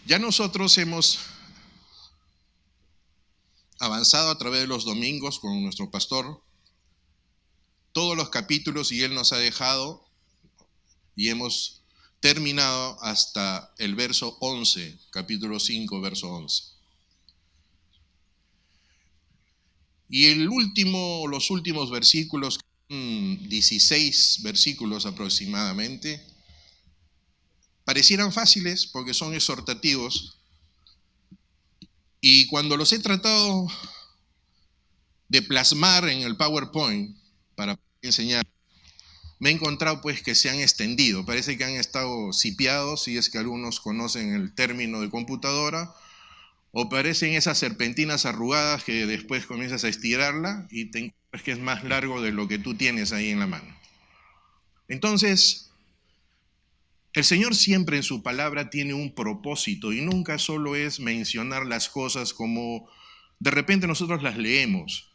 Ya nosotros hemos avanzado a través de los domingos con nuestro pastor todos los capítulos y él nos ha dejado y hemos terminado hasta el verso 11, capítulo 5, verso 11. Y los últimos versículos, 16 versículos aproximadamente, parecieran fáciles porque son exhortativos. Y cuando los he tratado de plasmar en el PowerPoint para enseñar, me he encontrado pues que se han extendido. Parece que han estado sipiados, si es que algunos conocen el término de computadora, o parecen esas serpentinas arrugadas que después comienzas a estirarla y te encuentras que es más largo de lo que tú tienes ahí en la mano. Entonces, el Señor siempre en su palabra tiene un propósito y nunca solo es mencionar las cosas como de repente nosotros las leemos.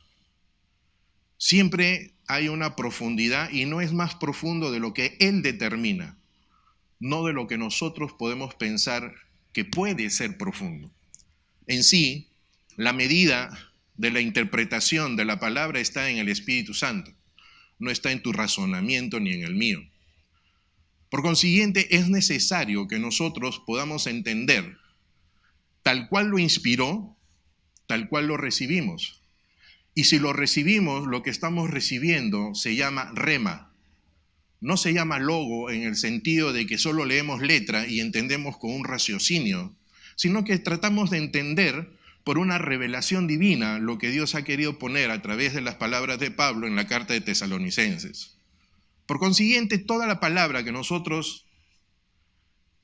Siempre hay una profundidad y no es más profundo de lo que Él determina, no de lo que nosotros podemos pensar que puede ser profundo. En sí, la medida de la interpretación de la palabra está en el Espíritu Santo, no está en tu razonamiento ni en el mío. Por consiguiente, es necesario que nosotros podamos entender tal cual lo inspiró, tal cual lo recibimos. Y si lo recibimos, lo que estamos recibiendo se llama rema. No se llama logo en el sentido de que solo leemos letra y entendemos con un raciocinio, sino que tratamos de entender por una revelación divina lo que Dios ha querido poner a través de las palabras de Pablo en la carta de Tesalonicenses. Por consiguiente, toda la palabra que nosotros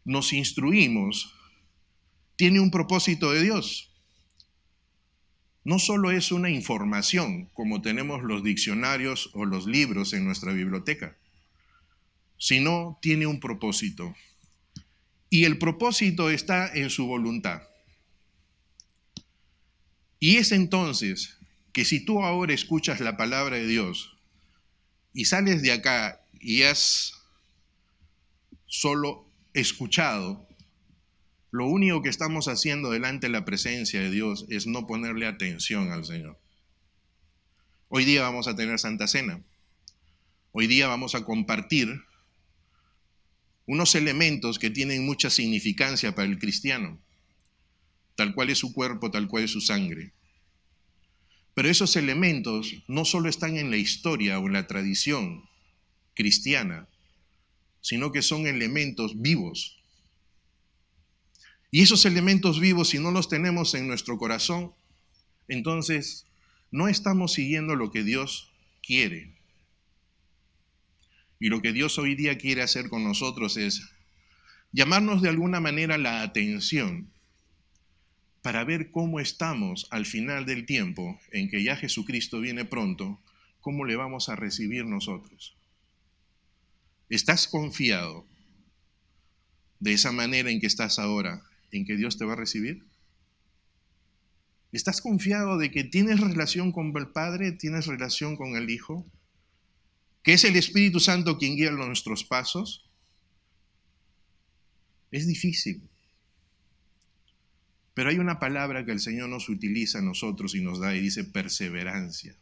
nos instruimos tiene un propósito de Dios. No solo es una información, como tenemos los diccionarios o los libros en nuestra biblioteca, sino tiene un propósito. Y el propósito está en su voluntad. Y es entonces que si tú ahora escuchas la palabra de Dios y sales de acá y has solo escuchado, lo único que estamos haciendo delante de la presencia de Dios es no ponerle atención al Señor. Hoy día vamos a tener Santa Cena. Hoy día vamos a compartir unos elementos que tienen mucha significancia para el cristiano, tal cual es su cuerpo, tal cual es su sangre. Pero esos elementos no solo están en la historia o en la tradición cristiana, sino que son elementos vivos. Y esos elementos vivos, si no los tenemos en nuestro corazón, entonces no estamos siguiendo lo que Dios quiere. Y lo que Dios hoy día quiere hacer con nosotros es llamarnos de alguna manera la atención para ver cómo estamos al final del tiempo en que ya Jesucristo viene pronto, cómo le vamos a recibir nosotros. ¿Estás confiado de esa manera en que estás ahora, en que Dios te va a recibir? ¿Estás confiado de que tienes relación con el Padre, tienes relación con el Hijo? ¿Que es el Espíritu Santo quien guía nuestros pasos? Es difícil. Pero hay una palabra que el Señor nos utiliza a nosotros y nos da y dice perseverancia.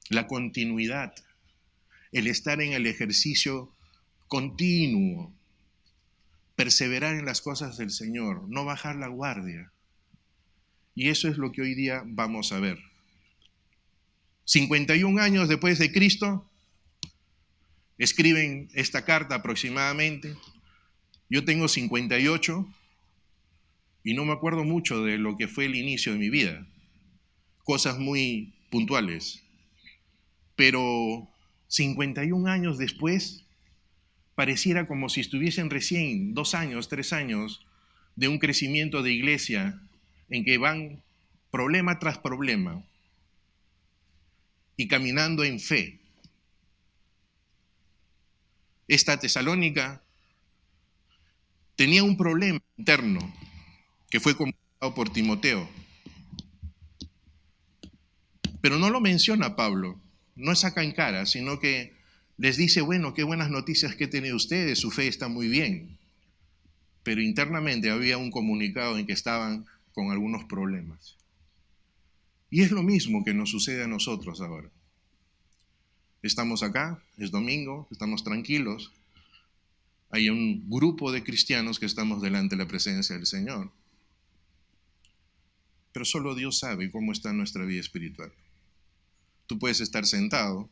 La continuidad, el estar en el ejercicio continuo, perseverar en las cosas del Señor, no bajar la guardia. Y eso es lo que hoy día vamos a ver. 51 años después de Cristo, escriben esta carta aproximadamente. Yo tengo 58 y no me acuerdo mucho de lo que fue el inicio de mi vida. Cosas muy puntuales. Pero 51 años después, pareciera como si estuviesen recién 2 años, 3 años de un crecimiento de iglesia en que van problema tras problema y caminando en fe. Esta Tesalónica tenía un problema interno que fue comunicado por Timoteo. Pero no lo menciona Pablo, no saca en cara, sino que les dice, bueno, qué buenas noticias que tienen ustedes, su fe está muy bien. pero internamente había un comunicado en que estaban con algunos problemas. Y es lo mismo que nos sucede a nosotros ahora. Estamos acá, es domingo, estamos tranquilos. Hay un grupo de cristianos que estamos delante de la presencia del Señor. Pero solo Dios sabe cómo está nuestra vida espiritual. Tú puedes estar sentado,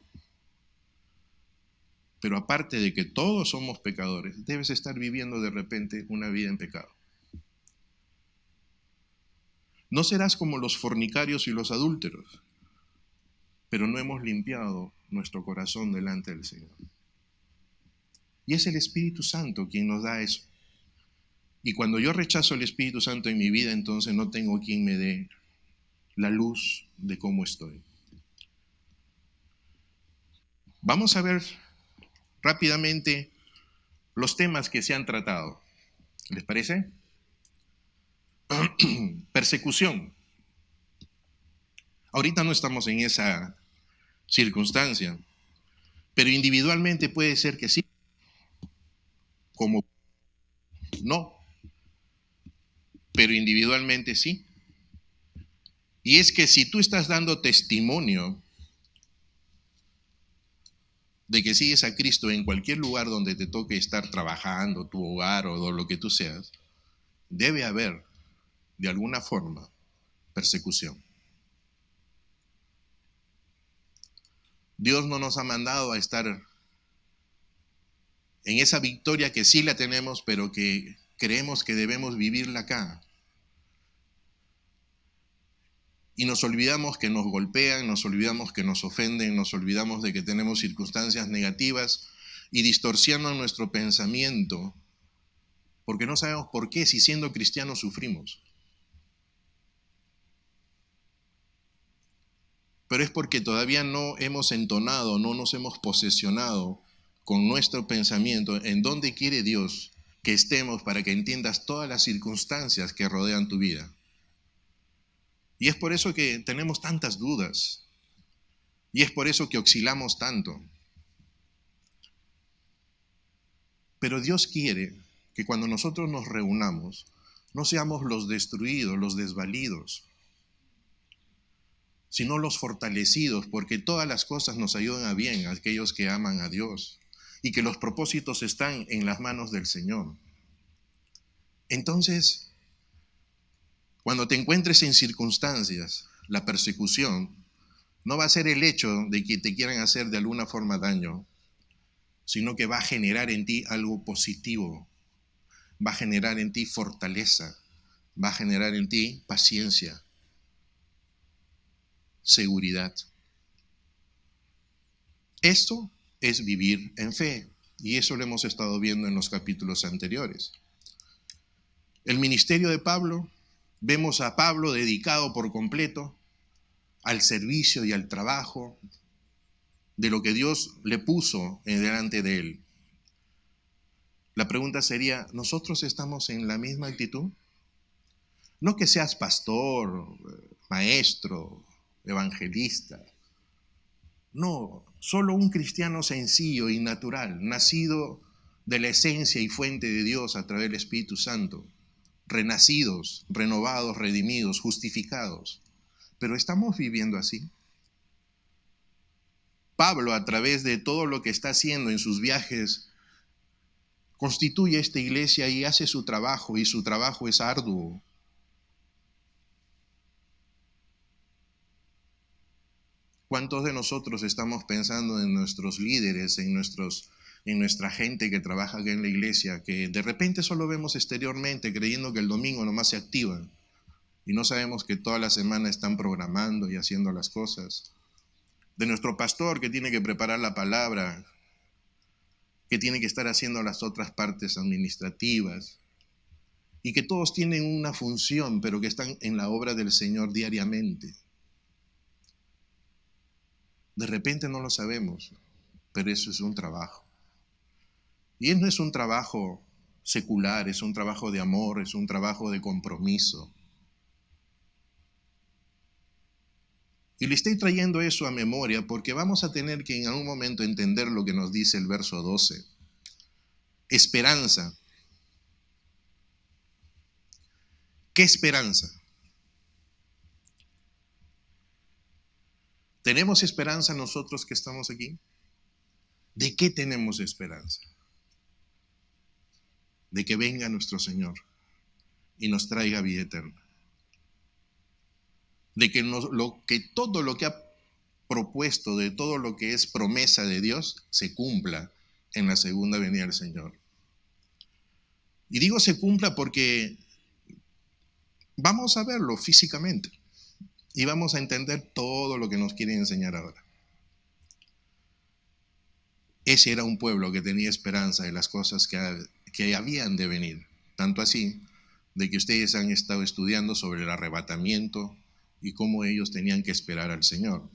pero aparte de que todos somos pecadores, debes estar viviendo de repente una vida en pecado. No serás como los fornicarios y los adúlteros, pero no hemos limpiado nuestro corazón delante del Señor. Y es el Espíritu Santo quien nos da eso. Y cuando yo rechazo el Espíritu Santo en mi vida, entonces no tengo quien me dé la luz de cómo estoy. Vamos a ver rápidamente los temas que se han tratado. ¿Les parece? Persecución. Ahorita no estamos en esa circunstancia, pero individualmente puede ser que sí, como no, pero individualmente sí. Y es que si tú estás dando testimonio de que sigues a Cristo en cualquier lugar donde te toque estar trabajando, tu hogar o lo que tú seas, debe haber, de alguna forma, persecución. Dios no nos ha mandado a estar en esa victoria que sí la tenemos, pero que creemos que debemos vivirla acá. Y nos olvidamos que nos golpean, nos olvidamos que nos ofenden, nos olvidamos de que tenemos circunstancias negativas y distorsionamos nuestro pensamiento, porque no sabemos por qué, si siendo cristianos sufrimos. Pero es porque todavía no hemos entonado, no nos hemos posesionado con nuestro pensamiento en dónde quiere Dios que estemos para que entiendas todas las circunstancias que rodean tu vida. Y es por eso que tenemos tantas dudas. Y es por eso que oscilamos tanto. Pero Dios quiere que cuando nosotros nos reunamos, no seamos los destruidos, los desvalidos, sino los fortalecidos, porque todas las cosas nos ayudan a bien a aquellos que aman a Dios y que los propósitos están en las manos del Señor. Entonces, cuando te encuentres en circunstancias, la persecución no va a ser el hecho de que te quieran hacer de alguna forma daño, sino que va a generar en ti algo positivo, va a generar en ti fortaleza, va a generar en ti paciencia, seguridad. Esto es vivir en fe, y eso lo hemos estado viendo en los capítulos anteriores. El ministerio de Pablo, vemos a Pablo dedicado por completo al servicio y al trabajo de lo que Dios le puso delante de él. La pregunta sería, ¿nosotros estamos en la misma actitud? No que seas pastor, maestro, evangelista. No, solo un cristiano sencillo y natural, nacido de la esencia y fuente de Dios a través del Espíritu Santo, renacidos, renovados, redimidos, justificados. Pero ¿estamos viviendo así? Pablo, a través de todo lo que está haciendo en sus viajes, constituye esta iglesia y hace su trabajo, y su trabajo es arduo. ¿Cuántos de nosotros estamos pensando en nuestros líderes, en nuestra gente que trabaja aquí en la iglesia, que de repente solo vemos exteriormente, creyendo que el domingo nomás se activan, y no sabemos que toda la semana están programando y haciendo las cosas? De nuestro pastor que tiene que preparar la palabra, que tiene que estar haciendo las otras partes administrativas, y que todos tienen una función, pero que están en la obra del Señor diariamente. De repente no lo sabemos, pero eso es un trabajo. Y no es un trabajo secular, es un trabajo de amor, es un trabajo de compromiso. Y le estoy trayendo eso a memoria porque vamos a tener que en algún momento entender lo que nos dice el verso 12. Esperanza. ¿Qué esperanza? ¿Tenemos esperanza nosotros que estamos aquí? ¿De qué tenemos esperanza? De que venga nuestro Señor y nos traiga vida eterna. De que todo lo que ha propuesto, de todo lo que es promesa de Dios, se cumpla en la segunda venida del Señor. Y digo se cumpla porque vamos a verlo físicamente y vamos a entender todo lo que nos quiere enseñar ahora. Ese era un pueblo que tenía esperanza de las cosas que habían de venir. Tanto así, de que ustedes han estado estudiando sobre el arrebatamiento y cómo ellos tenían que esperar al Señor.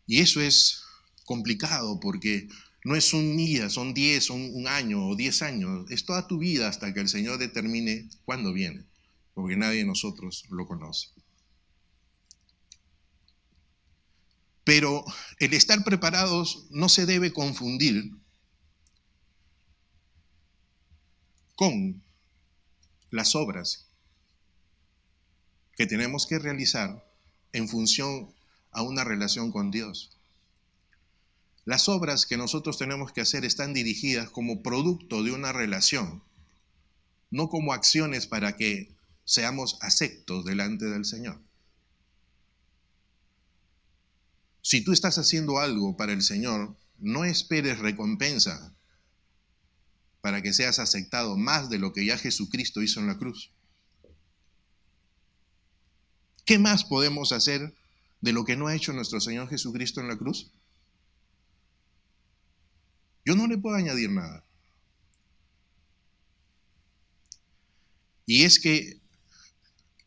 Y eso es complicado porque no es un día, son 10, un año o 10 años. Es toda tu vida hasta que el Señor determine cuándo viene, porque nadie de nosotros lo conoce. Pero el estar preparados no se debe confundir con las obras que tenemos que realizar en función a una relación con Dios. Las obras que nosotros tenemos que hacer están dirigidas como producto de una relación, no como acciones para que seamos aceptos delante del Señor. Si tú estás haciendo algo para el Señor, no esperes recompensa para que seas aceptado más de lo que ya Jesucristo hizo en la cruz. ¿Qué más podemos hacer de lo que no ha hecho nuestro Señor Jesucristo en la cruz? Yo no le puedo añadir nada. Y es que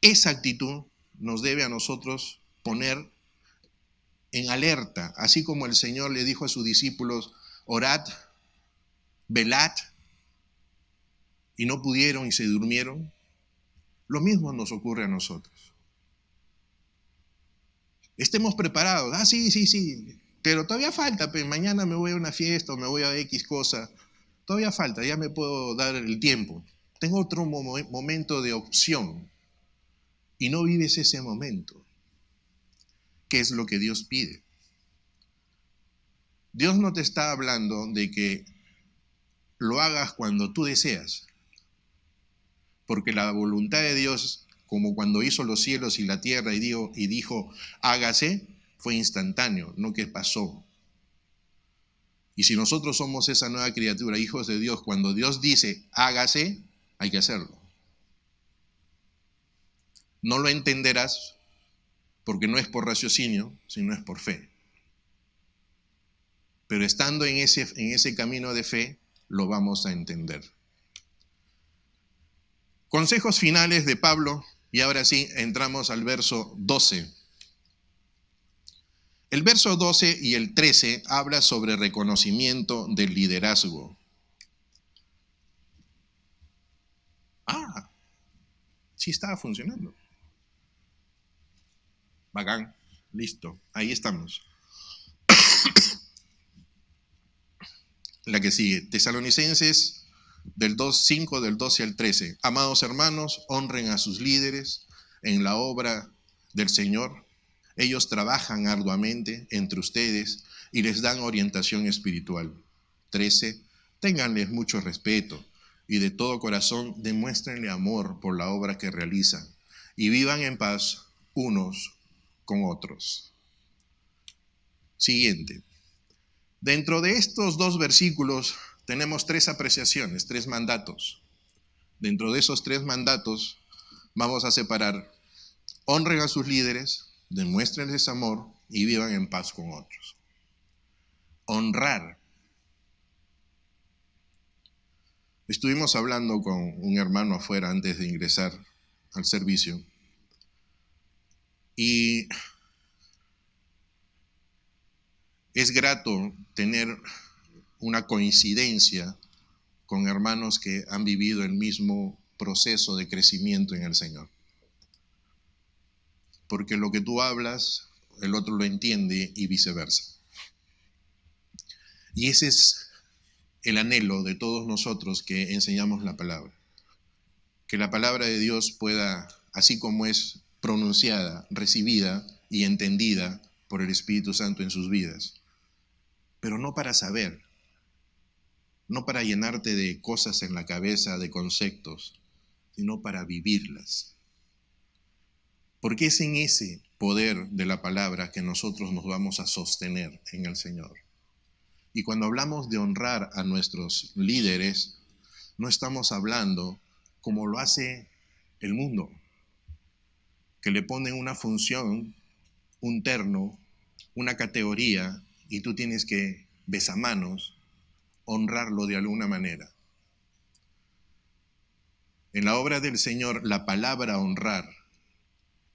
esa actitud nos debe a nosotros poner en alerta, así como el Señor le dijo a sus discípulos, orad, velad, y no pudieron y se durmieron. Lo mismo nos ocurre a nosotros. Estemos preparados. Sí, pero todavía falta, pues mañana me voy a una fiesta o me voy a X cosa. Todavía falta, ya me puedo dar el tiempo. Tengo otro momento de opción y no vives ese momento. ¿Qué es lo que Dios pide? Dios no te está hablando de que lo hagas cuando tú deseas, porque la voluntad de Dios, como cuando hizo los cielos y la tierra y dijo, hágase, fue instantáneo, no que pasó. Y si nosotros somos esa nueva criatura, hijos de Dios, cuando Dios dice, hágase, hay que hacerlo. No lo entenderás porque no es por raciocinio, sino es por fe. Pero estando en ese camino de fe, lo vamos a entender. Consejos finales de Pablo, y ahora sí, entramos al verso 12. El verso 12 y el 13 habla sobre reconocimiento del liderazgo. Sí estaba funcionando. Bacán, listo, ahí estamos. La que sigue, Tesalonicenses del 2:5 del 12 al 13. Amados hermanos, honren a sus líderes en la obra del Señor. Ellos trabajan arduamente entre ustedes y les dan orientación espiritual. 13. Ténganles mucho respeto y de todo corazón demuéstrenle amor por la obra que realizan y vivan en paz unos con otros. Siguiente. Dentro de estos dos versículos tenemos tres apreciaciones, tres mandatos. Dentro de esos tres mandatos vamos a separar: honren a sus líderes, demuéstrenles amor y vivan en paz con otros. Honrar. Estuvimos hablando con un hermano afuera antes de ingresar al servicio y es grato tener una coincidencia con hermanos que han vivido el mismo proceso de crecimiento en el Señor. Porque lo que tú hablas, el otro lo entiende y viceversa. Y ese es el anhelo de todos nosotros que enseñamos la palabra. que la palabra de Dios pueda, así como es pronunciada, recibida y entendida por el Espíritu Santo en sus vidas. Pero no para saber, no para llenarte de cosas en la cabeza, de conceptos, sino para vivirlas. Porque es en ese poder de la palabra que nosotros nos vamos a sostener en el Señor. Y cuando hablamos de honrar a nuestros líderes, no estamos hablando como lo hace el mundo, que le ponen una función, un terno, una categoría, y tú tienes que, besamanos, honrarlo de alguna manera. En la obra del Señor, la palabra honrar,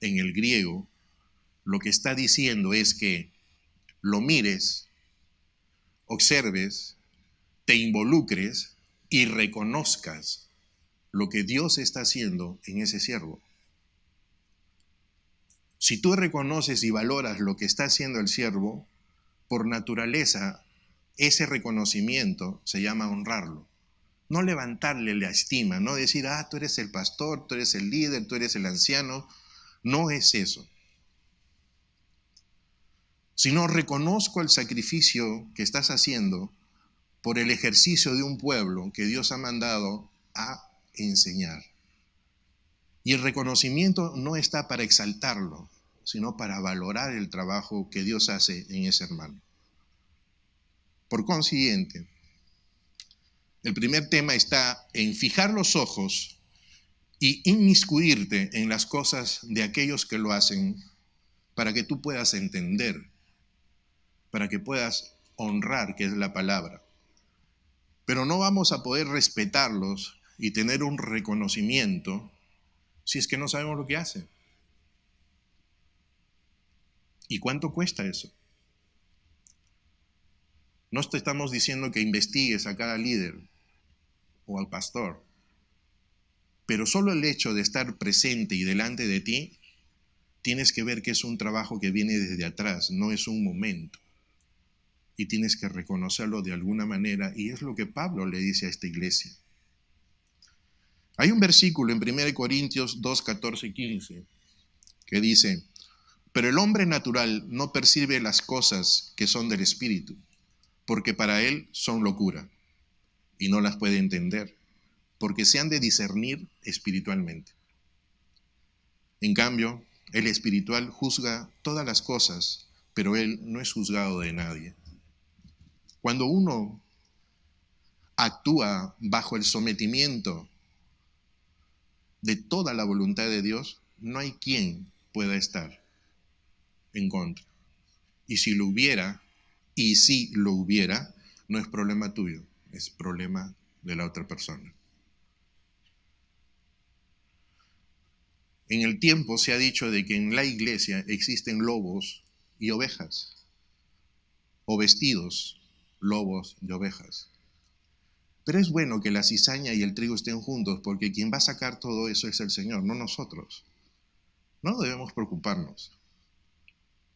en el griego, lo que está diciendo es que lo mires, observes, te involucres y reconozcas lo que Dios está haciendo en ese siervo. Si tú reconoces y valoras lo que está haciendo el siervo, por naturaleza, ese reconocimiento se llama honrarlo. No levantarle la estima, no decir, tú eres el pastor, tú eres el líder, tú eres el anciano. No es eso. Sino reconozco el sacrificio que estás haciendo por el ejercicio de un pueblo que Dios ha mandado a enseñar. Y el reconocimiento no está para exaltarlo, sino para valorar el trabajo que Dios hace en ese hermano. Por consiguiente, el primer tema está en fijar los ojos y inmiscuirte en las cosas de aquellos que lo hacen para que tú puedas entender, para que puedas honrar, que es la palabra. Pero no vamos a poder respetarlos y tener un reconocimiento si es que no sabemos lo que hacen. ¿Y cuánto cuesta eso? No te estamos diciendo que investigues a cada líder o al pastor, pero solo el hecho de estar presente y delante de ti, tienes que ver que es un trabajo que viene desde atrás, no es un momento. Y tienes que reconocerlo de alguna manera, y es lo que Pablo le dice a esta iglesia. Hay un versículo en 1 Corintios 2, 14 y 15 que dice, pero el hombre natural no percibe las cosas que son del Espíritu, porque para él son locura, y no las puede entender, porque se han de discernir espiritualmente. En cambio, el espiritual juzga todas las cosas, pero él no es juzgado de nadie. Cuando uno actúa bajo el sometimiento de toda la voluntad de Dios, no hay quien pueda estar en contra. Y si lo hubiera, no es problema tuyo, es problema de la otra persona. En el tiempo se ha dicho de que en la iglesia existen lobos y ovejas, o vestidos lobos y ovejas. Pero es bueno que la cizaña y el trigo estén juntos, porque quien va a sacar todo eso es el Señor, no nosotros. No debemos preocuparnos.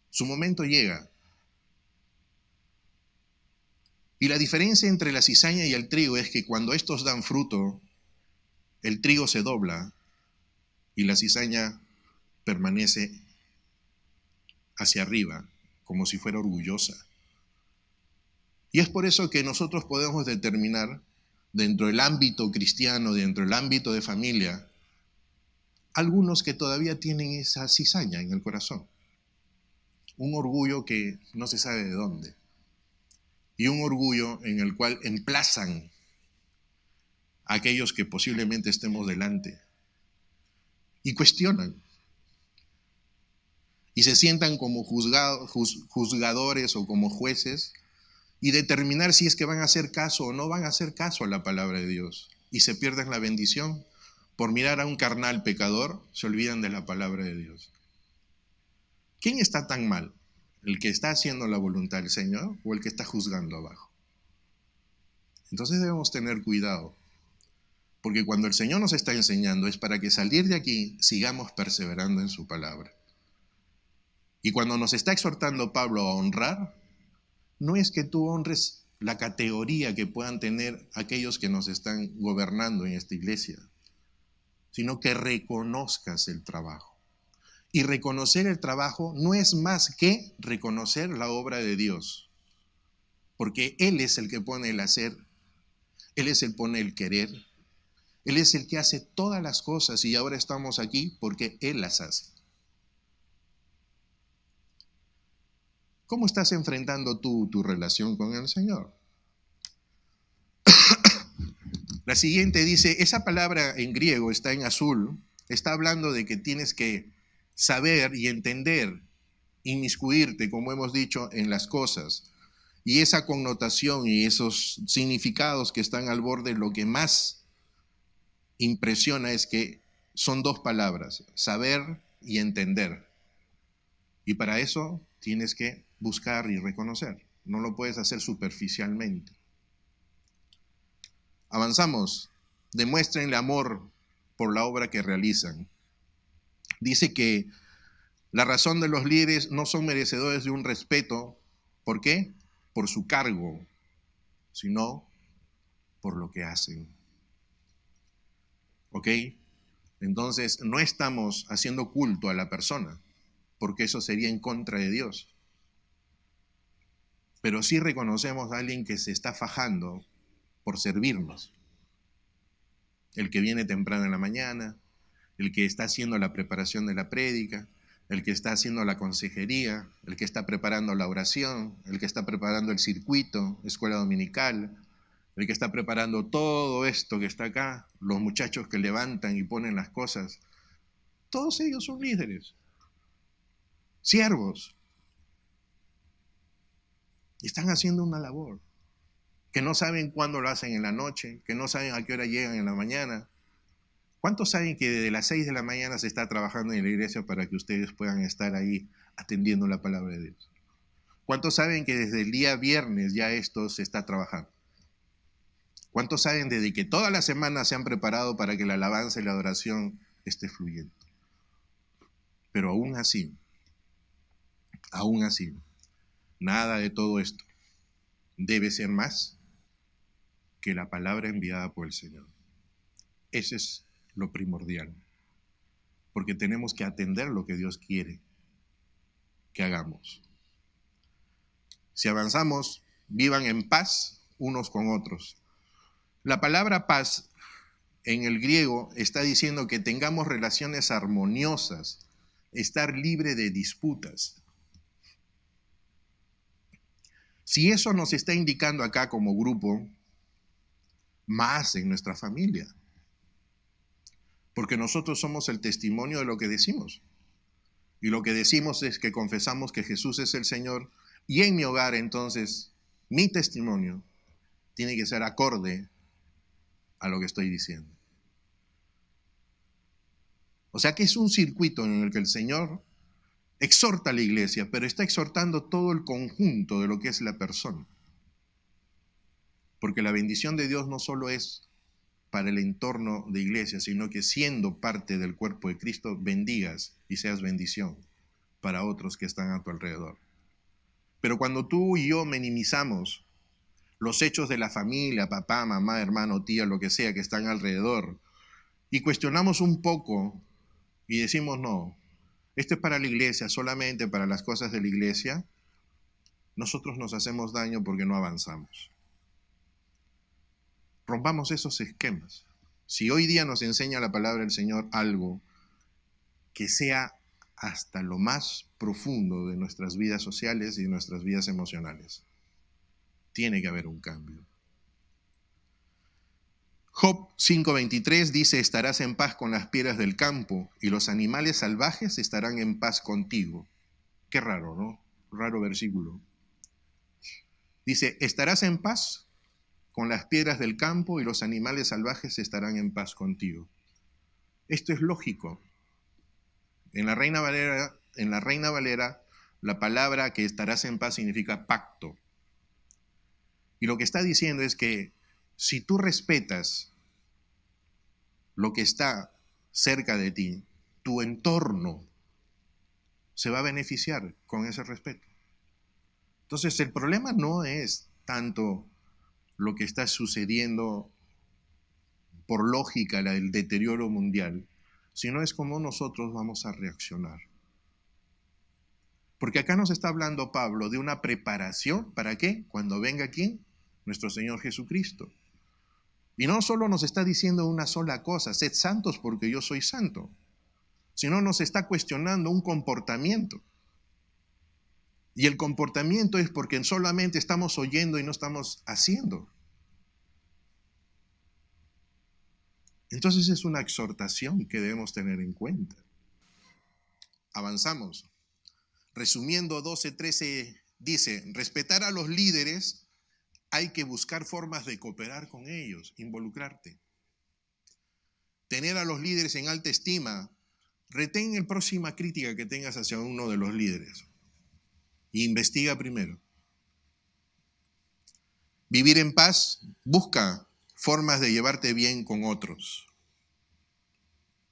Su momento llega. Y la diferencia entre la cizaña y el trigo es que cuando estos dan fruto, el trigo se dobla y la cizaña permanece hacia arriba, como si fuera orgullosa. Y es por eso que nosotros podemos determinar, dentro del ámbito cristiano, dentro del ámbito de familia, algunos que todavía tienen esa cizaña en el corazón. Un orgullo que no se sabe de dónde. Y un orgullo en el cual emplazan a aquellos que posiblemente estemos delante. Y cuestionan. Y se sientan como juzgadores o como jueces y determinar si es que van a hacer caso o no van a hacer caso a la palabra de Dios. Y se pierden la bendición. Por mirar a un carnal pecador, se olvidan de la palabra de Dios. ¿Quién está tan mal? ¿El que está haciendo la voluntad del Señor o el que está juzgando abajo? Entonces debemos tener cuidado. Porque cuando el Señor nos está enseñando es para que salir de aquí sigamos perseverando en su palabra. Y cuando nos está exhortando Pablo a honrar, no es que tú honres la categoría que puedan tener aquellos que nos están gobernando en esta iglesia, sino que reconozcas el trabajo. Y reconocer el trabajo no es más que reconocer la obra de Dios, porque Él es el que pone el hacer, Él es el que pone el querer, Él es el que hace todas las cosas y ahora estamos aquí porque Él las hace. ¿Cómo estás enfrentando tú tu relación con el Señor? La siguiente dice, esa palabra en griego está en azul, está hablando de que tienes que saber y entender, inmiscuirte, como hemos dicho, en las cosas. Y esa connotación y esos significados que están al borde, lo que más impresiona es que son dos palabras, saber y entender. Y para eso tienes que buscar y reconocer. No lo puedes hacer superficialmente. Avanzamos. Demuéstrenle amor por la obra que realizan. Dice que la razón de los líderes no son merecedores de un respeto. ¿Por qué? Por su cargo, sino por lo que hacen. ¿Ok? Entonces, no estamos haciendo culto a la persona, porque eso sería en contra de Dios. Pero sí reconocemos a alguien que se está fajando por servirnos. El que viene temprano en la mañana, el que está haciendo la preparación de la prédica, el que está haciendo la consejería, el que está preparando la oración, el que está preparando el circuito, escuela dominical, el que está preparando todo esto que está acá, los muchachos que levantan y ponen las cosas. Todos ellos son líderes, siervos, y están haciendo una labor, que no saben cuándo lo hacen en la noche, que no saben a qué hora llegan en la mañana. ¿Cuántos saben que desde las 6 de la mañana se está trabajando en la iglesia para que ustedes puedan estar ahí atendiendo la palabra de Dios? ¿Cuántos saben que desde el día viernes ya esto se está trabajando? ¿Cuántos saben desde que toda la semana se han preparado para que la alabanza y la adoración esté fluyendo? Pero aún así, nada de todo esto debe ser más que la palabra enviada por el Señor. Ese es lo primordial, porque tenemos que atender lo que Dios quiere que hagamos. Si avanzamos, vivan en paz unos con otros. La palabra paz en el griego está diciendo que tengamos relaciones armoniosas, estar libre de disputas. Si eso nos está indicando acá como grupo, más en nuestra familia, porque nosotros somos el testimonio de lo que decimos. Y lo que decimos es que confesamos que Jesús es el Señor, y en mi hogar entonces mi testimonio tiene que ser acorde a lo que estoy diciendo. O sea que es un circuito en el que el Señor exhorta a la iglesia, pero está exhortando todo el conjunto de lo que es la persona. Porque la bendición de Dios no solo es para el entorno de iglesia, sino que siendo parte del cuerpo de Cristo, bendigas y seas bendición para otros que están a tu alrededor. Pero cuando tú y yo minimizamos los hechos de la familia, papá, mamá, hermano, tía, lo que sea, que están alrededor, y cuestionamos un poco y decimos, no, esto es para la iglesia, solamente para las cosas de la iglesia, nosotros nos hacemos daño porque no avanzamos. Rompamos esos esquemas. Si hoy día nos enseña la palabra del Señor algo que sea hasta lo más profundo de nuestras vidas sociales y de nuestras vidas emocionales, tiene que haber un cambio. Job 5:23 dice, estarás en paz con las piedras del campo y los animales salvajes estarán en paz contigo. Qué raro, ¿no? Raro versículo. Dice, estarás en paz con las piedras del campo y los animales salvajes estarán en paz contigo. Esto es lógico. En la Reina Valera, la palabra que estarás en paz significa pacto. Y lo que está diciendo es que si tú respetas lo que está cerca de ti, tu entorno se va a beneficiar con ese respeto. Entonces, el problema no es tanto lo que está sucediendo por lógica, el deterioro mundial, sino es cómo nosotros vamos a reaccionar. Porque acá nos está hablando Pablo de una preparación, ¿para qué? Cuando venga ¿quién? Nuestro Señor Jesucristo. Y no solo nos está diciendo una sola cosa, sed santos porque yo soy santo, sino nos está cuestionando un comportamiento. Y el comportamiento es porque solamente estamos oyendo y no estamos haciendo. Entonces es una exhortación que debemos tener en cuenta. Avanzamos. Resumiendo, 12:13 dice, respetar a los líderes, hay que buscar formas de cooperar con ellos, involucrarte. Tener a los líderes en alta estima, retén la próxima crítica que tengas hacia uno de los líderes. E investiga primero. Vivir en paz, busca formas de llevarte bien con otros.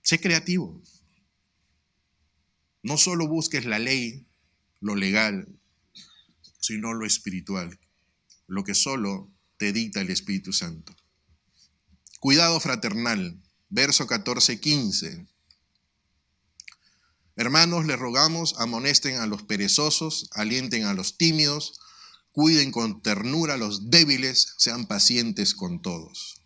Sé creativo. No solo busques la ley, lo legal, sino lo espiritual, lo que solo te dicta el Espíritu Santo. Cuidado fraternal, verso 14-15. Hermanos, les rogamos, amonesten a los perezosos, alienten a los tímidos, cuiden con ternura a los débiles, sean pacientes con todos.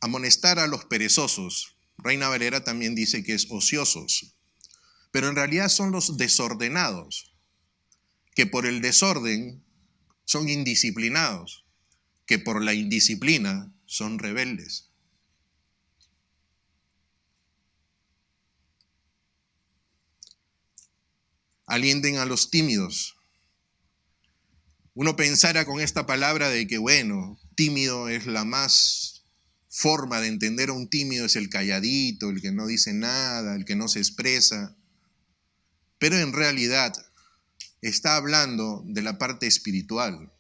Amonestar a los perezosos. Reina Valera también dice que es ociosos, pero en realidad son los desordenados, que por el desorden son indisciplinados, que por la indisciplina son rebeldes. Alienten a los tímidos. Uno pensara con esta palabra de que, bueno, tímido es la más forma de entender a un tímido, es el calladito, el que no dice nada, el que no se expresa. Pero en realidad está hablando de la parte espiritual.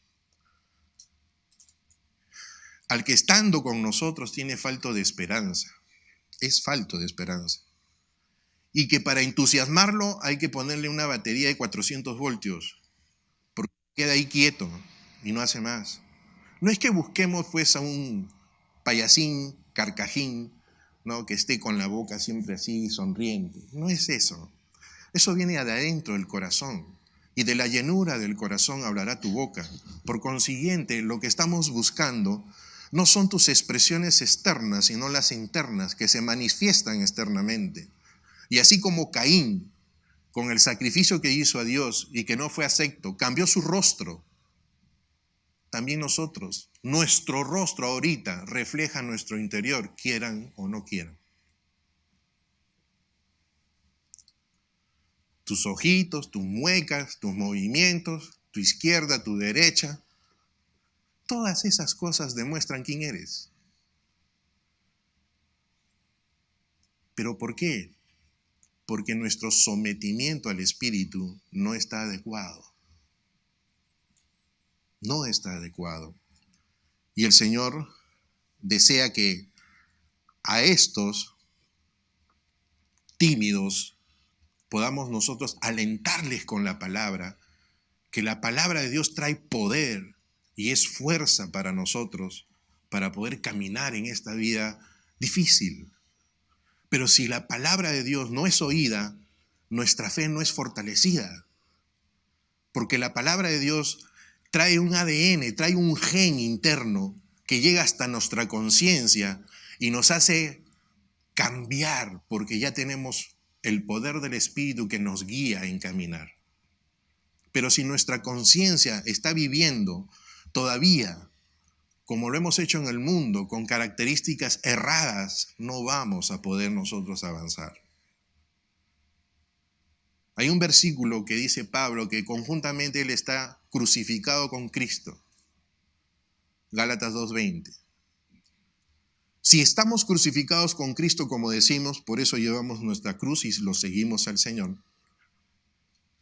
Al que estando con nosotros tiene falto de esperanza, es falto de esperanza. Y que para entusiasmarlo hay que ponerle una batería de 400 voltios, porque queda ahí quieto y no hace más. No es que busquemos pues a un payasín, carcajín, ¿no? Que esté con la boca siempre así, sonriente. No es eso. Eso viene de adentro del corazón. Y de la llenura del corazón hablará tu boca. Por consiguiente, lo que estamos buscando no son tus expresiones externas, sino las internas, que se manifiestan externamente. Y así como Caín, con el sacrificio que hizo a Dios y que no fue acepto, cambió su rostro, también nosotros, nuestro rostro ahorita refleja nuestro interior, quieran o no quieran. Tus ojitos, tus muecas, tus movimientos, tu izquierda, tu derecha, todas esas cosas demuestran quién eres. ¿Pero por qué? Porque nuestro sometimiento al Espíritu no está adecuado. No está adecuado. Y el Señor desea que a estos tímidos podamos nosotros alentarles con la palabra, que la palabra de Dios trae poder y es fuerza para nosotros para poder caminar en esta vida difícil. Pero si la palabra de Dios no es oída, nuestra fe no es fortalecida. Porque la palabra de Dios trae un ADN, trae un gen interno que llega hasta nuestra conciencia y nos hace cambiar porque ya tenemos el poder del Espíritu que nos guía en caminar. Pero si nuestra conciencia está viviendo todavía como lo hemos hecho en el mundo, con características erradas, no vamos a poder nosotros avanzar. Hay un versículo que dice Pablo que conjuntamente él está crucificado con Cristo. Gálatas 2:20. Si estamos crucificados con Cristo, como decimos, por eso llevamos nuestra cruz y lo seguimos al Señor.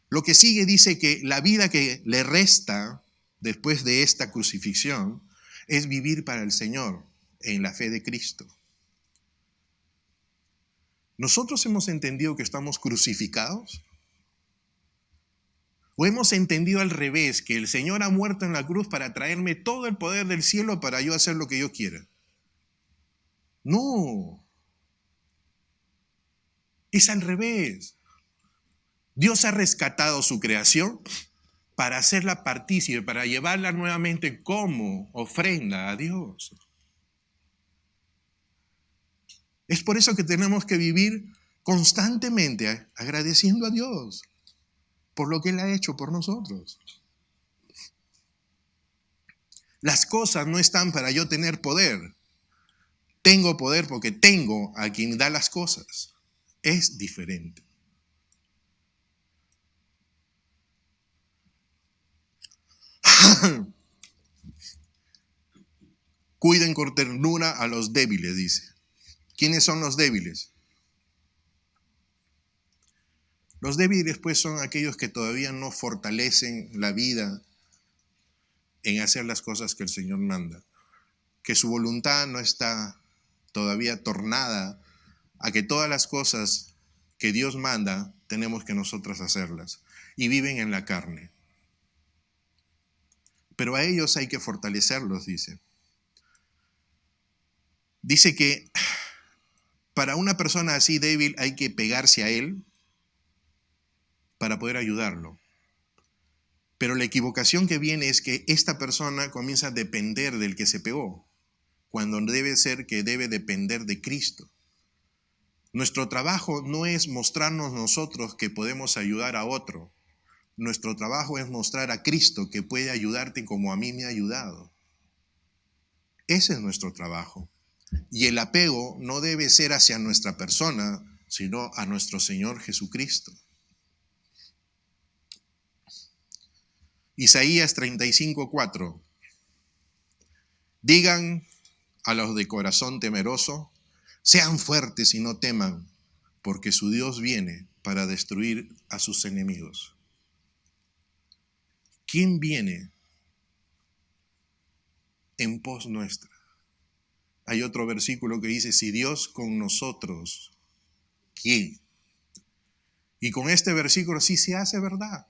Lo que sigue dice que la vida que le resta después de esta crucifixión es vivir para el Señor en la fe de Cristo. ¿Nosotros hemos entendido que estamos crucificados? ¿O hemos entendido al revés, que el Señor ha muerto en la cruz para traerme todo el poder del cielo para yo hacer lo que yo quiera? No. Es al revés. Dios ha rescatado su creación para hacerla partícipe, para llevarla nuevamente como ofrenda a Dios. Es por eso que tenemos que vivir constantemente agradeciendo a Dios por lo que Él ha hecho por nosotros. Las cosas no están para yo tener poder. Tengo poder porque tengo a quien da las cosas. Es diferente. Cuiden con ternura a los débiles, dice. ¿Quiénes son los débiles? Los débiles, pues, son aquellos que todavía no fortalecen la vida en hacer las cosas que el Señor manda. Que su voluntad no está todavía tornada a que todas las cosas que Dios manda tenemos que nosotros hacerlas. Y viven en la carne. Pero a ellos hay que fortalecerlos, dice. Dice que para una persona así débil hay que pegarse a él para poder ayudarlo. Pero la equivocación que viene es que esta persona comienza a depender del que se pegó, cuando debe ser que debe depender de Cristo. Nuestro trabajo no es mostrarnos nosotros que podemos ayudar a otro. Nuestro trabajo es mostrar a Cristo que puede ayudarte como a mí me ha ayudado. Ese es nuestro trabajo. Y el apego no debe ser hacia nuestra persona, sino a nuestro Señor Jesucristo. Isaías 35:4. Digan a los de corazón temeroso, sean fuertes y no teman, porque su Dios viene para destruir a sus enemigos. ¿Quién viene en pos nuestra? Hay otro versículo que dice, si Dios con nosotros, ¿quién? Y con este versículo sí se hace verdad.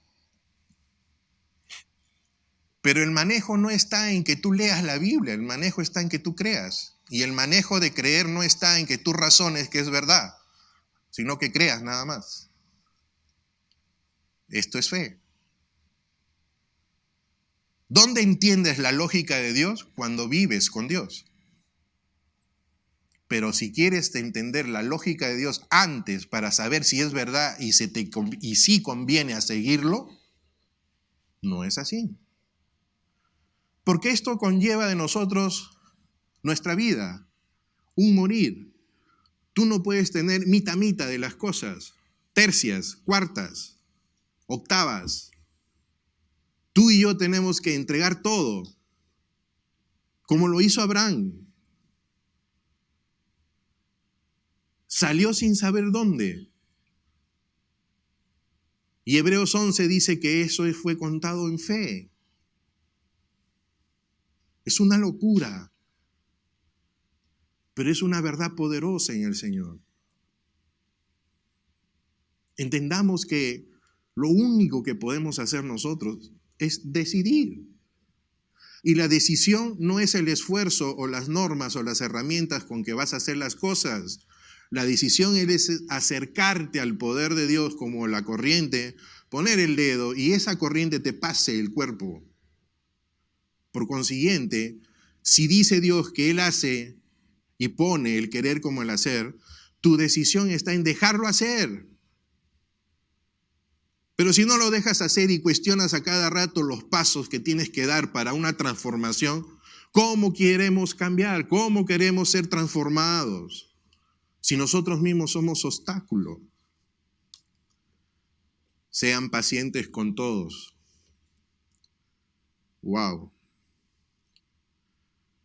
Pero el manejo no está en que tú leas la Biblia, el manejo está en que tú creas. Y el manejo de creer no está en que tú razones que es verdad, sino que creas nada más. Esto es fe. ¿Dónde entiendes la lógica de Dios? Cuando vives con Dios. Pero si quieres entender la lógica de Dios antes para saber si es verdad y si conviene a seguirlo, no es así. Porque esto conlleva de nosotros nuestra vida, un morir. Tú no puedes tener mitad de las cosas, tercias, cuartas, octavas. Tú y yo tenemos que entregar todo, como lo hizo Abraham. Salió sin saber dónde. Y Hebreos 11 dice que eso fue contado en fe. Es una locura, pero es una verdad poderosa en el Señor. Entendamos que lo único que podemos hacer nosotros es decidir. Y la decisión no es el esfuerzo o las normas o las herramientas con que vas a hacer las cosas. La decisión es acercarte al poder de Dios como la corriente, poner el dedo y esa corriente te pase el cuerpo. Por consiguiente, si dice Dios que Él hace y pone el querer como el hacer, tu decisión está en dejarlo hacer. Pero si no lo dejas hacer y cuestionas a cada rato los pasos que tienes que dar para una transformación, ¿cómo queremos cambiar? ¿Cómo queremos ser transformados? Si nosotros mismos somos obstáculo. Sean pacientes con todos. Wow.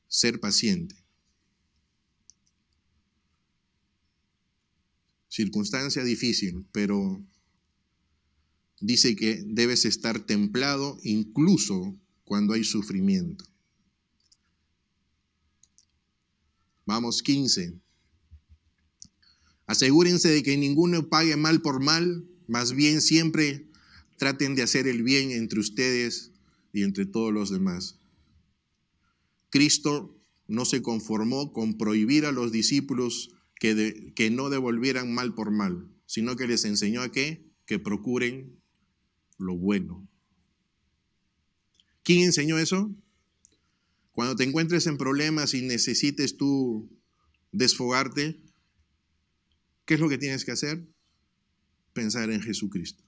Ser paciente. Circunstancia difícil, pero dice que debes estar templado incluso cuando hay sufrimiento. Vamos, 15. Asegúrense de que ninguno pague mal por mal, más bien siempre traten de hacer el bien entre ustedes y entre todos los demás. Cristo no se conformó con prohibir a los discípulos que no devolvieran mal por mal, sino que les enseñó a qué? Que procuren lo bueno. ¿Quién enseñó eso? Cuando te encuentres en problemas y necesites tú desfogarte, ¿qué es lo que tienes que hacer? Pensar en Jesucristo.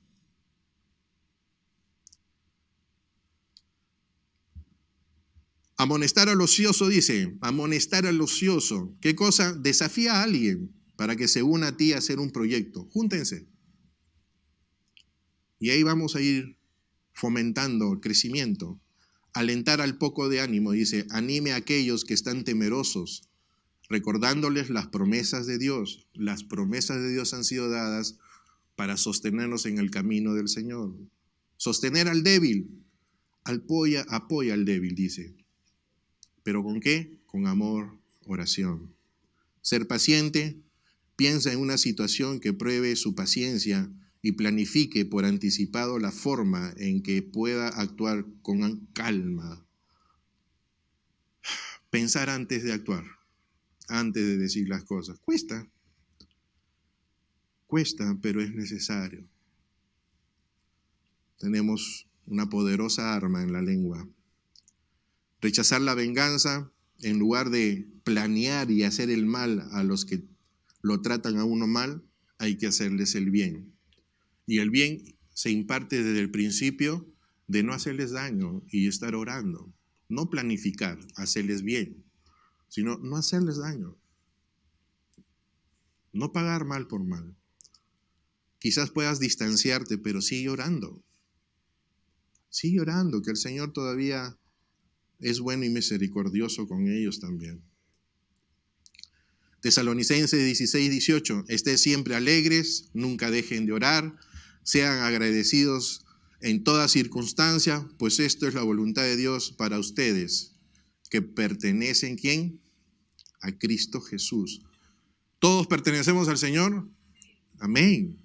Amonestar al ocioso, dice, amonestar al ocioso. ¿Qué cosa? Desafía a alguien para que se una a ti a hacer un proyecto. Júntense. Y ahí vamos a ir fomentando el crecimiento. Alentar al poco de ánimo, dice, anime a aquellos que están temerosos, recordándoles las promesas de Dios. Las promesas de Dios han sido dadas para sostenernos en el camino del Señor. Sostener al débil. Apoya al débil, dice. ¿Pero con qué? Con amor, oración. Ser paciente, piensa en una situación que pruebe su paciencia y planifique por anticipado la forma en que pueda actuar con calma. Pensar antes de actuar, antes de decir las cosas. Cuesta, pero es necesario. Tenemos una poderosa arma en la lengua. Rechazar la venganza en lugar de planear y hacer el mal a los que lo tratan a uno mal, hay que hacerles el bien. Y el bien se imparte desde el principio de no hacerles daño y estar orando. No planificar, hacerles bien, sino no hacerles daño. No pagar mal por mal. Quizás puedas distanciarte, pero sigue orando. Sigue orando, que el Señor todavía es bueno y misericordioso con ellos también. Tesalonicenses 16, 18. Estén siempre alegres, nunca dejen de orar, sean agradecidos en toda circunstancia, pues esto es la voluntad de Dios para ustedes, que pertenecen, ¿quién? A Cristo Jesús. ¿Todos pertenecemos al Señor? Amén.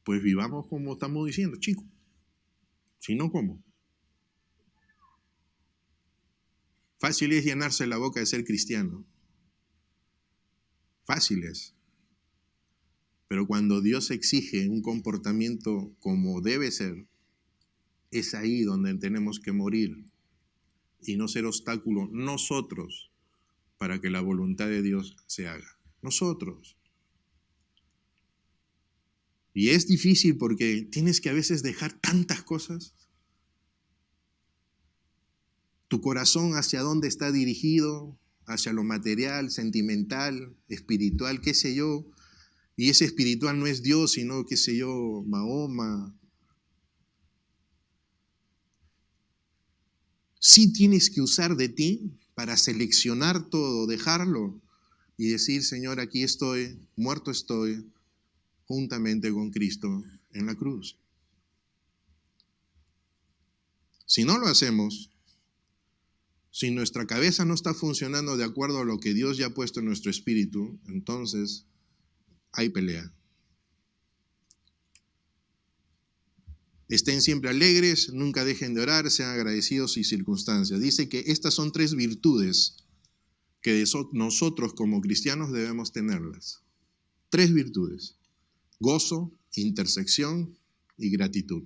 Pues vivamos como estamos diciendo, chicos. Si no, ¿cómo? Fácil es llenarse la boca de ser cristiano. Fácil es. Pero cuando Dios exige un comportamiento como debe ser, es ahí donde tenemos que morir y no ser obstáculo nosotros para que la voluntad de Dios se haga. Nosotros. Y es difícil porque tienes que a veces dejar tantas cosas. Tu corazón hacia dónde está dirigido, hacia lo material, sentimental, espiritual, qué sé yo. Y ese espiritual no es Dios, sino, qué sé yo, Mahoma. Sí tienes que usar de ti para seleccionar todo, dejarlo y decir, Señor, aquí estoy, muerto estoy, juntamente con Cristo en la cruz. Si no lo hacemos, si nuestra cabeza no está funcionando de acuerdo a lo que Dios ya ha puesto en nuestro espíritu, entonces hay pelea. Estén siempre alegres, nunca dejen de orar, sean agradecidos y circunstancias. Dice que estas son 3 virtudes que nosotros como cristianos debemos tenerlas. 3 virtudes: gozo, intersección y gratitud.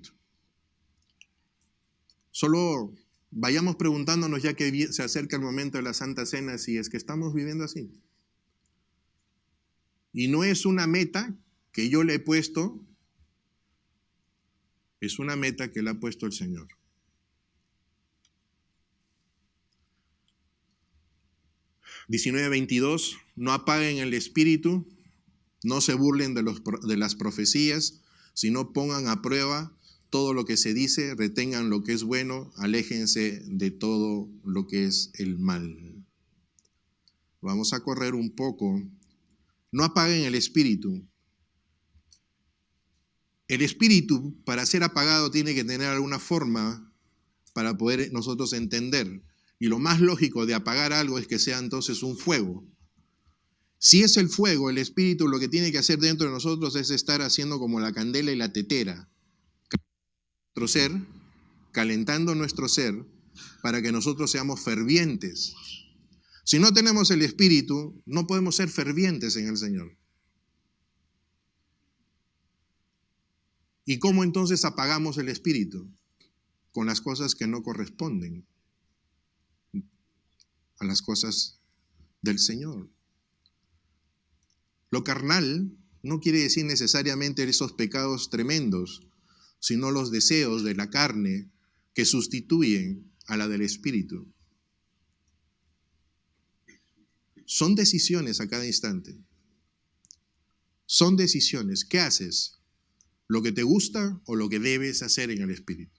Solo vayamos preguntándonos, ya que se acerca el momento de la Santa Cena, si es que estamos viviendo así. Y no es una meta que yo le he puesto, es una meta que le ha puesto el Señor. (19:22) No apaguen el espíritu, no se burlen de las profecías, sino pongan a prueba todo lo que se dice, retengan lo que es bueno, aléjense de todo lo que es el mal. Vamos a correr un poco. No apaguen el espíritu. El espíritu, para ser apagado, tiene que tener alguna forma para poder nosotros entender. Y lo más lógico de apagar algo es que sea entonces un fuego. Si es el fuego, el espíritu lo que tiene que hacer dentro de nosotros es estar haciendo como la candela y la tetera. Nuestro ser, calentando nuestro ser para que nosotros seamos fervientes. Si no tenemos el espíritu, no podemos ser fervientes en el Señor. ¿Y cómo entonces apagamos el espíritu? Con las cosas que no corresponden a las cosas del Señor. Lo carnal no quiere decir necesariamente esos pecados tremendos, sino los deseos de la carne que sustituyen a la del espíritu. Son decisiones a cada instante. Son decisiones. ¿Qué haces? ¿Lo que te gusta o lo que debes hacer en el espíritu?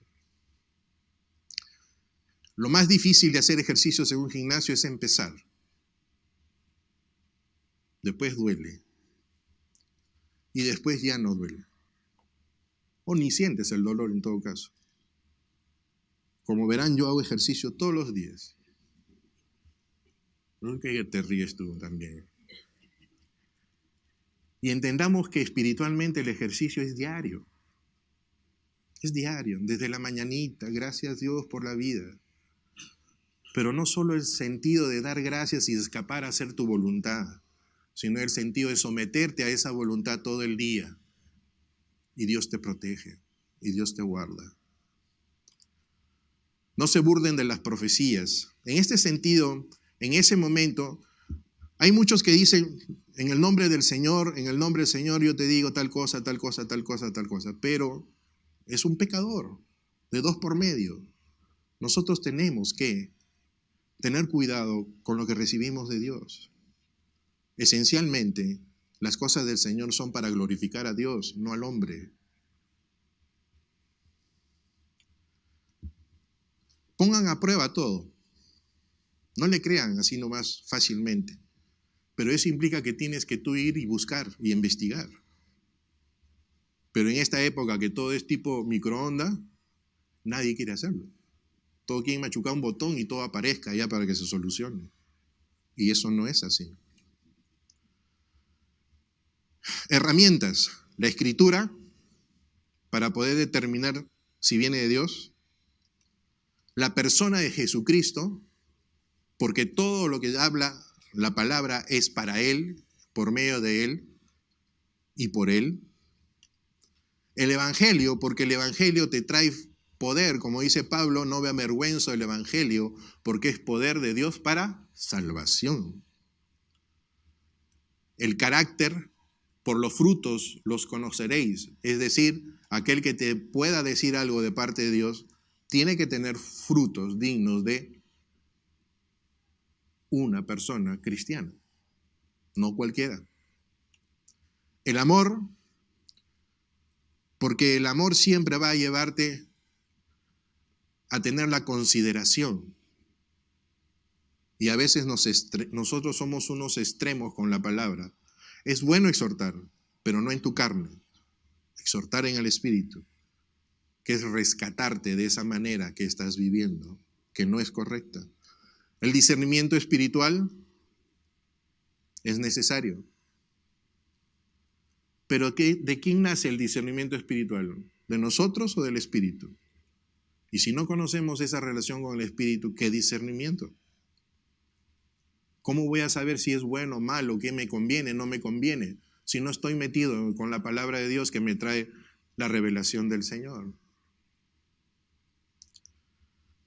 Lo más difícil de hacer ejercicios en un gimnasio es empezar. Después duele. Y después ya no duele. O ni sientes el dolor en todo caso. Como verán, yo hago ejercicio todos los días. No que te ríes tú también. Y entendamos que espiritualmente el ejercicio es diario. Es diario, desde la mañanita, gracias a Dios por la vida. Pero no solo el sentido de dar gracias y escapar a hacer tu voluntad, sino el sentido de someterte a esa voluntad todo el día. Y Dios te protege, y Dios te guarda. No se burlen de las profecías. En este sentido, en ese momento, hay muchos que dicen, en el nombre del Señor, en el nombre del Señor yo te digo tal cosa, tal cosa, tal cosa, tal cosa, pero es un pecador de dos por medio. Nosotros tenemos que tener cuidado con lo que recibimos de Dios. Esencialmente, las cosas del Señor son para glorificar a Dios, no al hombre. Pongan a prueba todo. No le crean así nomás fácilmente. Pero eso implica que tienes que tú ir y buscar y investigar. Pero en esta época que todo es tipo microondas, nadie quiere hacerlo. Todo quiere machucar un botón y todo aparezca ya para que se solucione. Y eso no es así. Herramientas. La escritura, para poder determinar si viene de Dios. La persona de Jesucristo, porque todo lo que habla la palabra es para Él, por medio de Él y por Él. El Evangelio, porque el Evangelio te trae poder, como dice Pablo, no me avergüenzo del Evangelio, porque es poder de Dios para salvación. El carácter, por los frutos los conoceréis, es decir, aquel que te pueda decir algo de parte de Dios, tiene que tener frutos dignos de una persona cristiana, no cualquiera. El amor, porque el amor siempre va a llevarte a tener la consideración. Y a veces nosotros somos unos extremos con la palabra. Es bueno exhortar, pero no en tu carne. Exhortar en el espíritu, que es rescatarte de esa manera que estás viviendo, que no es correcta. El discernimiento espiritual es necesario. Pero ¿de quién nace el discernimiento espiritual? ¿De nosotros o del espíritu? Y si no conocemos esa relación con el espíritu, ¿qué discernimiento? ¿Cómo voy a saber si es bueno o malo, qué me conviene, no me conviene, si no estoy metido con la palabra de Dios que me trae la revelación del Señor?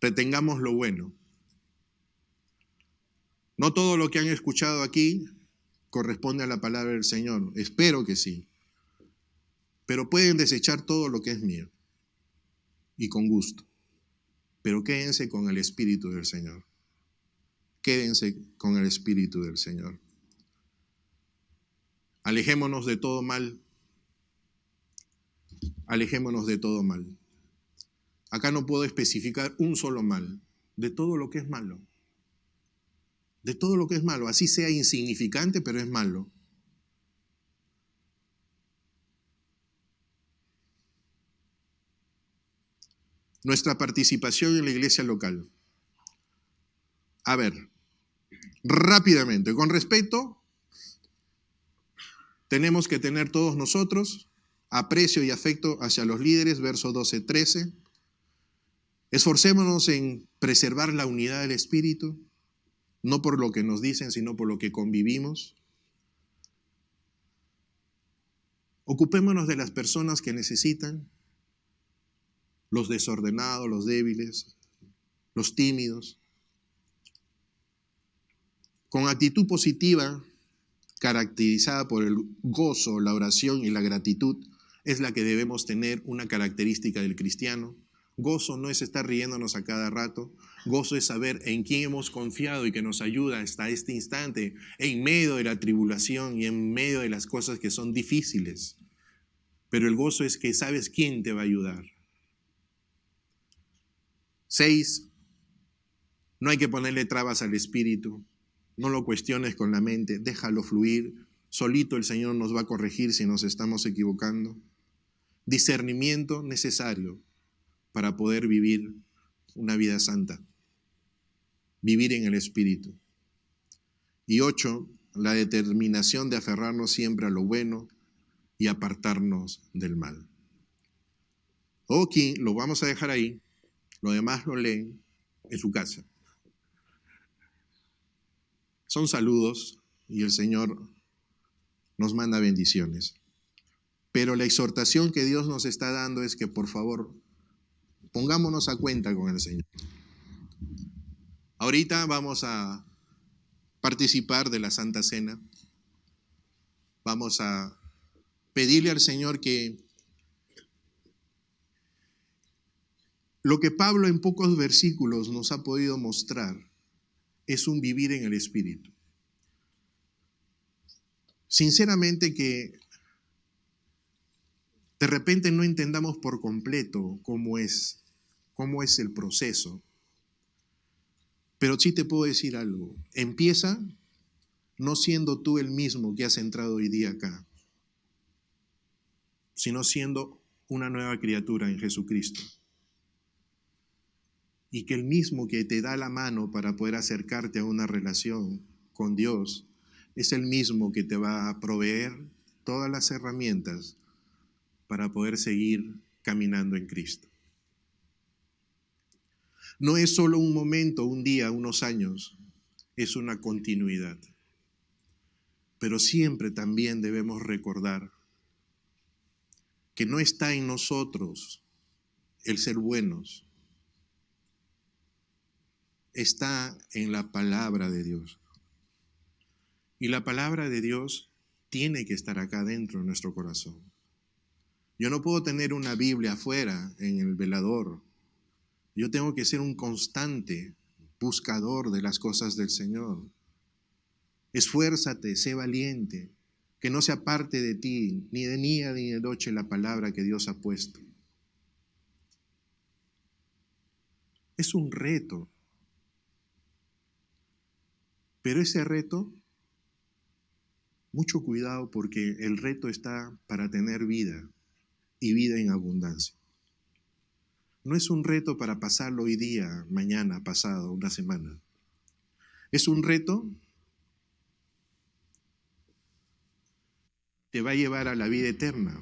Retengamos lo bueno. No todo lo que han escuchado aquí corresponde a la palabra del Señor. Espero que sí. Pero pueden desechar todo lo que es mío. Y con gusto. Pero quédense con el Espíritu del Señor. Quédense con el Espíritu del Señor. Alejémonos de todo mal. Alejémonos de todo mal. Acá no puedo especificar un solo mal. De todo lo que es malo. De todo lo que es malo. Así sea insignificante, pero es malo. Nuestra participación en la iglesia local. A ver, rápidamente, con respeto, tenemos que tener todos nosotros aprecio y afecto hacia los líderes, verso 12-13. Esforcémonos en preservar la unidad del espíritu, no por lo que nos dicen, sino por lo que convivimos. Ocupémonos de las personas que necesitan, los desordenados, los débiles, los tímidos. Con actitud positiva, caracterizada por el gozo, la oración y la gratitud, es la que debemos tener, una característica del cristiano. Gozo no es estar riéndonos a cada rato. Gozo es saber en quién hemos confiado y que nos ayuda hasta este instante, en medio de la tribulación y en medio de las cosas que son difíciles. Pero el gozo es que sabes quién te va a ayudar. 6. No hay que ponerle trabas al espíritu. No lo cuestiones con la mente, déjalo fluir. Solito el Señor nos va a corregir si nos estamos equivocando. Discernimiento necesario para poder vivir una vida santa. Vivir en el Espíritu. Y 8, la determinación de aferrarnos siempre a lo bueno y apartarnos del mal. Ok, lo vamos a dejar ahí. Lo demás lo leen en su casa. Son saludos y el Señor nos manda bendiciones. Pero la exhortación que Dios nos está dando es que, por favor, pongámonos a cuenta con el Señor. Ahorita vamos a participar de la Santa Cena. Vamos a pedirle al Señor que lo que Pablo en pocos versículos nos ha podido mostrar es un vivir en el Espíritu. Sinceramente que de repente no entendamos por completo cómo es el proceso. Pero sí te puedo decir algo. Empieza no siendo tú el mismo que has entrado hoy día acá, sino siendo una nueva criatura en Jesucristo. Y que el mismo que te da la mano para poder acercarte a una relación con Dios es el mismo que te va a proveer todas las herramientas para poder seguir caminando en Cristo. No es solo un momento, un día, unos años, es una continuidad. Pero siempre también debemos recordar que no está en nosotros el ser buenos, está en la palabra de Dios. Y la palabra de Dios tiene que estar acá dentro de nuestro corazón. Yo no puedo tener una Biblia afuera en el velador. Yo tengo que ser un constante buscador de las cosas del Señor. Esfuérzate, sé valiente, que no se aparte de ti ni de día ni de noche la palabra que Dios ha puesto. Es un reto. Pero ese reto, mucho cuidado porque el reto está para tener vida y vida en abundancia. No es un reto para pasarlo hoy día, mañana, pasado, una semana. Es un reto que te va a llevar a la vida eterna.